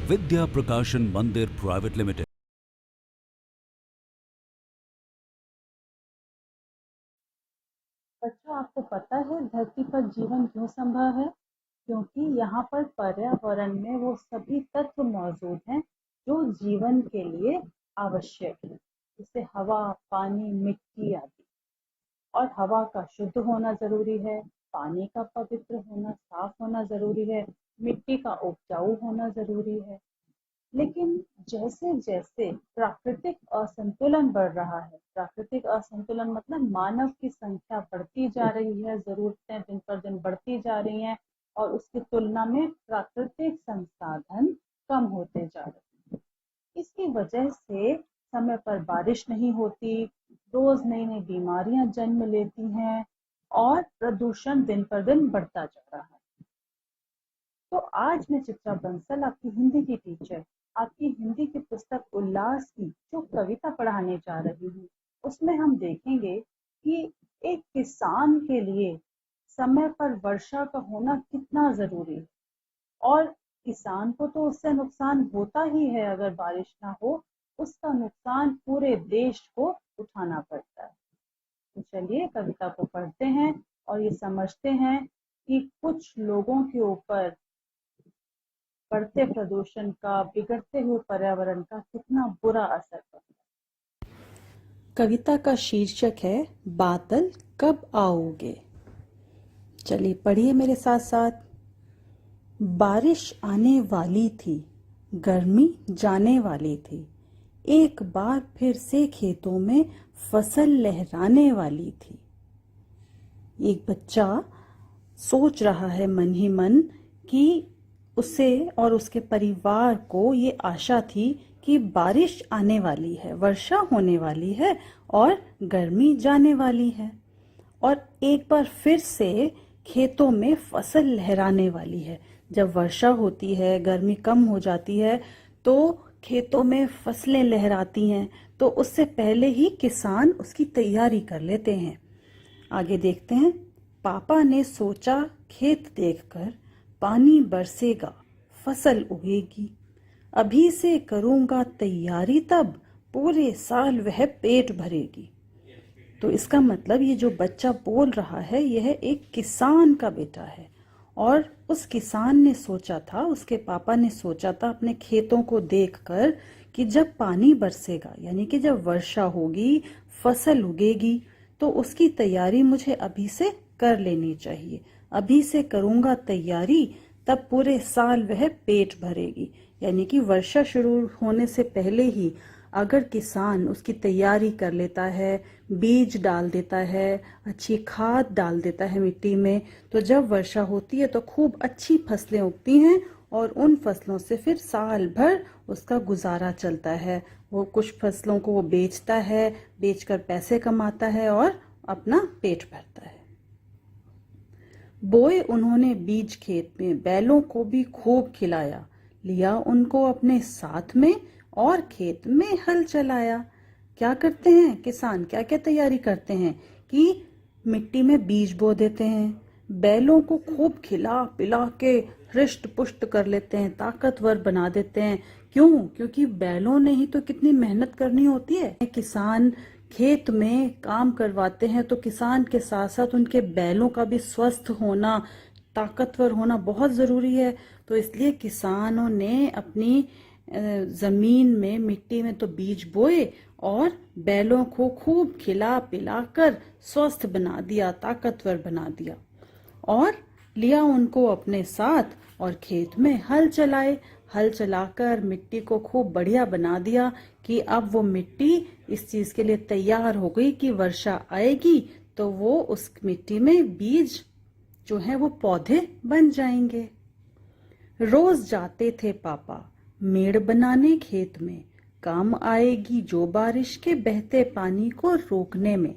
विद्या प्रकाशन मंदिर private limited. बच्चों, आपको पता है धरती पर जीवन क्यों संभव है? क्योंकि यहाँ पर पर्यावरण में वो सभी तत्व मौजूद हैं जो जीवन के लिए आवश्यक है, जैसे हवा, पानी, मिट्टी आदि। और हवा का शुद्ध होना जरूरी है, पानी का पवित्र होना, साफ होना जरूरी है, मिट्टी का उपजाऊ होना जरूरी है। लेकिन जैसे जैसे प्राकृतिक असंतुलन बढ़ रहा है, प्राकृतिक असंतुलन मतलब मानव की संख्या बढ़ती जा रही है, जरूरतें दिन पर दिन बढ़ती जा रही हैं और उसकी तुलना में प्राकृतिक संसाधन कम होते जा रहे हैं। इसकी वजह से समय पर बारिश नहीं होती, रोज नई नई बीमारियां जन्म लेती हैं और प्रदूषण दिन पर दिन बढ़ता जा रहा है। तो आज मैं चित्रा बंसल, आपकी हिंदी की टीचर, आपकी हिंदी की पुस्तक उल्लास की जो कविता पढ़ाने जा रही हूँ, उसमें हम देखेंगे कि एक किसान के लिए समय पर वर्षा का होना कितना जरूरी है। और किसान को तो उससे नुकसान होता ही है, अगर बारिश ना हो उसका नुकसान पूरे देश को उठाना पड़ता है। तो चलिए कविता को पढ़ते हैं और ये समझते हैं कि कुछ लोगों के ऊपर बढ़ते प्रदूषण का, बिगड़ते हुए पर्यावरण का कितना बुरा असर पड़ता है। कविता का शीर्षक है बादल कब आओगे। चलिए पढ़िए मेरे साथ साथ। बारिश आने वाली थी, गर्मी जाने वाली थी, एक बार फिर से खेतों में फसल लहराने वाली थी। एक बच्चा सोच रहा है मन ही मन कि उसे और उसके परिवार को ये आशा थी कि बारिश आने वाली है, वर्षा होने वाली है और गर्मी जाने वाली है और एक बार फिर से खेतों में फसल लहराने वाली है। जब वर्षा होती है, गर्मी कम हो जाती है तो खेतों में फसलें लहराती हैं, तो उससे पहले ही किसान उसकी तैयारी कर लेते हैं। आगे देखते हैं। पापा ने सोचा खेत देखकर पानी बरसेगा, फसल उगेगी, अभी से करूंगा तैयारी, तब पूरे साल वह पेट भरेगी। तो इसका मतलब ये जो बच्चा बोल रहा है यह एक किसान का बेटा है और उस किसान ने सोचा था, उसके पापा ने सोचा था अपने खेतों को देखकर कि जब पानी बरसेगा यानी कि जब वर्षा होगी, फसल उगेगी, तो उसकी तैयारी मुझे अभी से कर लेनी चाहिए। अभी से करूंगा तैयारी, तब पूरे साल वह पेट भरेगी। यानी कि वर्षा शुरू होने से पहले ही अगर किसान उसकी तैयारी कर लेता है, बीज डाल देता है, अच्छी खाद डाल देता है मिट्टी में, तो जब वर्षा होती है तो खूब अच्छी फसलें उगती हैं और उन फसलों से फिर साल भर उसका गुजारा चलता है। वो कुछ फसलों को वो बेचता है, बेचकर पैसे कमाता है और अपना पेट भरता है। बोए उन्होंने बीज खेत में, बैलों को भी खूब खिलाया, लिया उनको अपने साथ में और खेत में हल चलाया। क्या करते हैं किसान, क्या क्या तैयारी करते हैं कि मिट्टी में बीज बो देते हैं, बैलों को खूब खिला पिला के हृष्ट पुष्ट कर लेते हैं, ताकतवर बना देते हैं। क्यों? क्योंकि बैलों ने ही तो कितनी मेहनत करनी होती है। किसान खेत में काम करवाते हैं तो किसान के साथ साथ उनके बैलों का भी स्वस्थ होना, ताकतवर होना बहुत जरूरी है। तो इसलिए किसानों ने अपनी जमीन में, मिट्टी में तो बीज बोए और बैलों को खूब खिला पिलाकर स्वस्थ बना दिया, ताकतवर बना दिया और लिया उनको अपने साथ और खेत में हल चलाए। हल चलाकर मिट्टी को खूब बढ़िया बना दिया कि अब वो मिट्टी इस चीज के लिए तैयार हो गई कि वर्षा आएगी तो वो उस मिट्टी में बीज जो है वो पौधे बन जाएंगे। रोज जाते थे पापा मेड़ बनाने खेत में, काम आएगी जो बारिश के बहते पानी को रोकने में।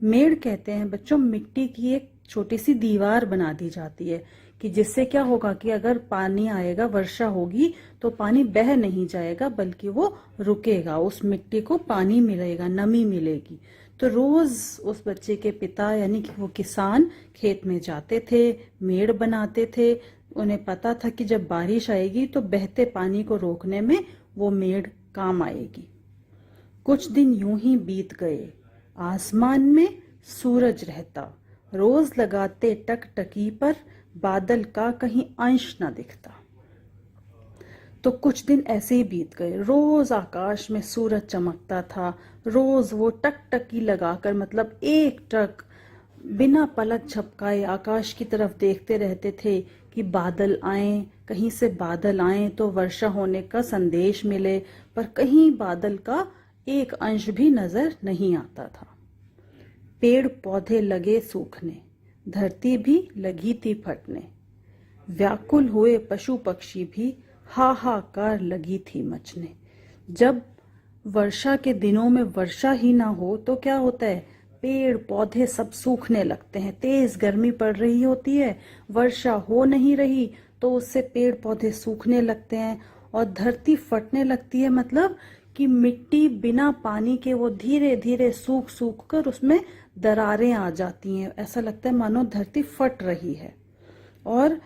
मेड़ कहते हैं बच्चों मिट्टी की एक छोटी सी दीवार बना दी जाती है कि जिससे क्या होगा कि अगर पानी आएगा, वर्षा होगी तो पानी बह नहीं जाएगा बल्कि वो रुकेगा, उस मिट्टी को पानी मिलेगा, नमी मिलेगी। तो रोज उस बच्चे के पिता यानी कि वो किसान खेत में जाते थे, मेड़ बनाते थे उन्हें पता था कि जब बारिश आएगी तो बहते पानी को रोकने में वो मेड़ काम आएगी। कुछ दिन यूं ही बीत गए। आसमान में सूरज रहता, रोज लगाते टकटकी पर बादल का कहीं अंश न दिखता। तो कुछ दिन ऐसे ही बीत गए। रोज आकाश में सूरज चमकता था, रोज वो टकटकी लगाकर, मतलब एक टक बिना पलक झपकाए आकाश की तरफ देखते रहते थे कि बादल आए, कहीं से बादल आए तो वर्षा होने का संदेश मिले, पर कहीं बादल का एक अंश भी नजर नहीं आता था। पेड़ पौधे लगे सूखने, धरती भी लगी थी फटने, व्याकुल हुए पशु पक्षी भी हाहाकार लगी थी मचने। जब वर्षा के दिनों में वर्षा ही ना हो तो क्या होता है, पेड़ पौधे सब सूखने लगते हैं। तेज गर्मी पड़ रही होती है, वर्षा हो नहीं रही तो उससे पेड़ पौधे सूखने लगते हैं और धरती फटने लगती है। मतलब कि मिट्टी बिना पानी के वो धीरे धीरे सूख सूख कर उसमें दरारें आ जाती हैं। ऐसा लगता है मानो धरती फट रही है। और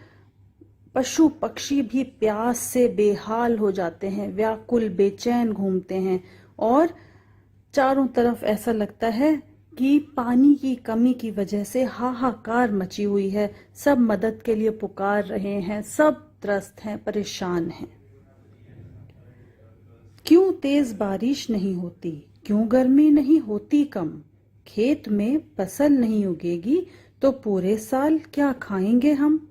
पशु पक्षी भी प्यास से बेहाल हो जाते हैं, व्याकुल बेचैन घूमते हैं और चारों तरफ ऐसा लगता है कि पानी की कमी की वजह से हाहाकार मची हुई है। सब मदद के लिए पुकार रहे हैं, सब त्रस्त हैं, परेशान हैं। क्यों तेज बारिश नहीं होती, क्यों गर्मी नहीं होती कम, खेत में फसल नहीं उगेगी तो पूरे साल क्या खाएंगे हम।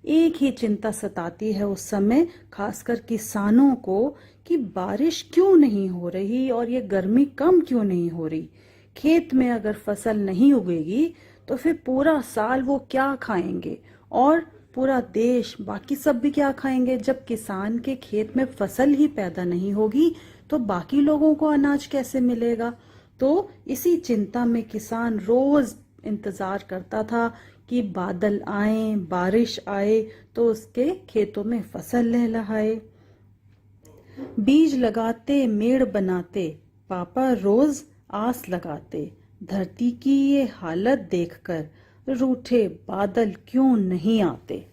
एक ही चिंता सताती है उस समय, खासकर किसानों को, कि बारिश क्यों नहीं हो रही और ये गर्मी कम क्यों नहीं हो रही। खेत में अगर फसल नहीं उगेगी तो फिर पूरा साल वो क्या खाएंगे और पूरा देश, बाकी सब भी क्या खाएंगे। जब किसान के खेत में फसल ही पैदा नहीं होगी तो बाकी लोगों को अनाज कैसे मिलेगा। तो इसी चिंता में किसान रोज इंतजार करता था कि बादल आए, बारिश आए तो उसके खेतों में फसल लहलहाए। बीज लगाते, मेड़ बनाते, पापा रोज आस लगाते, धरती की ये हालत देखकर रूठे बादल क्यों नहीं आते।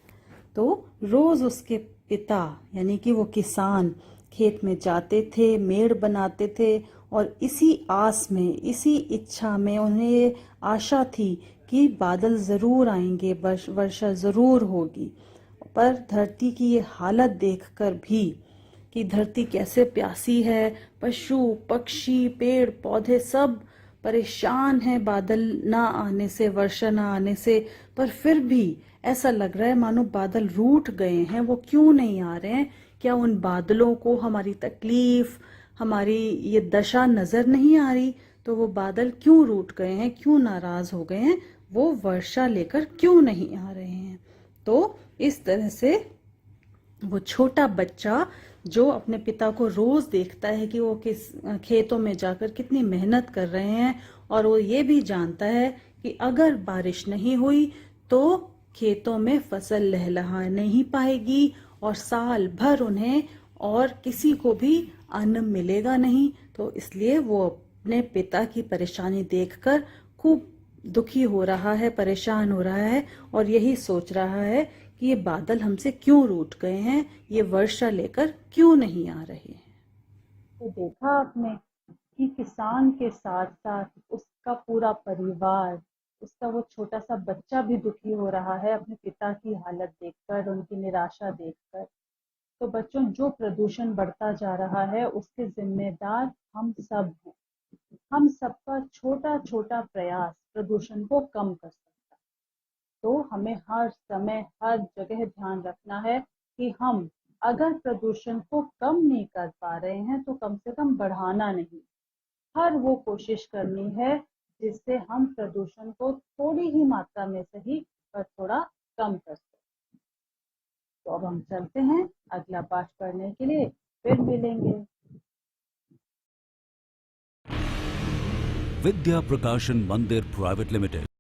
तो रोज उसके पिता यानी कि वो किसान खेत में जाते थे, मेड़ बनाते थे और इसी आस में, इसी इच्छा में उन्हें ये आशा थी कि बादल जरूर आएंगे, वर्षा जरूर होगी। पर धरती की ये हालत देखकर भी कि धरती कैसे प्यासी है, पशु पक्षी पेड़ पौधे सब परेशान हैं बादल ना आने से, वर्षा ना आने से, पर फिर भी ऐसा लग रहा है मानो बादल रूठ गए हैं। वो क्यों नहीं आ रहे हैं? क्या उन बादलों को हमारी तकलीफ, हमारी ये दशा नजर नहीं आ रही? तो वो बादल क्यों रूठ गए हैं, क्यों नाराज हो गए हैं, वो वर्षा लेकर क्यों नहीं आ रहे हैं? तो इस तरह से वो छोटा बच्चा जो अपने पिता को रोज देखता है कि वो किस खेतों में जाकर कितनी मेहनत कर रहे हैं, और वो ये भी जानता है कि अगर बारिश नहीं हुई तो खेतों में फसल लहलहा नहीं पाएगी और साल भर उन्हें और किसी को भी अन्न मिलेगा नहीं। तो इसलिए वो अपने पिता की परेशानी देखकर खूब दुखी हो रहा है, परेशान हो रहा है और यही सोच रहा है कि ये बादल हमसे क्यों रूठ गए हैं, ये वर्षा लेकर क्यों नहीं आ रहे हैं। तो देखा आपने कि किसान के साथ साथ उसका पूरा परिवार, उसका वो छोटा सा बच्चा भी दुखी हो रहा है अपने पिता की हालत देखकर, उनकी निराशा देखकर। तो बच्चों, जो प्रदूषण बढ़ता जा रहा है उसके जिम्मेदार हम सब हैं। हम सबका छोटा छोटा प्रयास प्रदूषण को कम कर सकता है। तो हमें हर समय हर जगह ध्यान रखना है कि हम अगर प्रदूषण को कम नहीं कर पा रहे हैं तो कम से कम बढ़ाना नहीं, हर वो कोशिश करनी है जिससे हम प्रदूषण को थोड़ी ही मात्रा में सही पर थोड़ा कम कर सकें। तो अब हम चलते हैं अगला पाठ पढ़ने के लिए, फिर मिलेंगे। विद्या प्रकाशन मंदिर प्राइवेट लिमिटेड।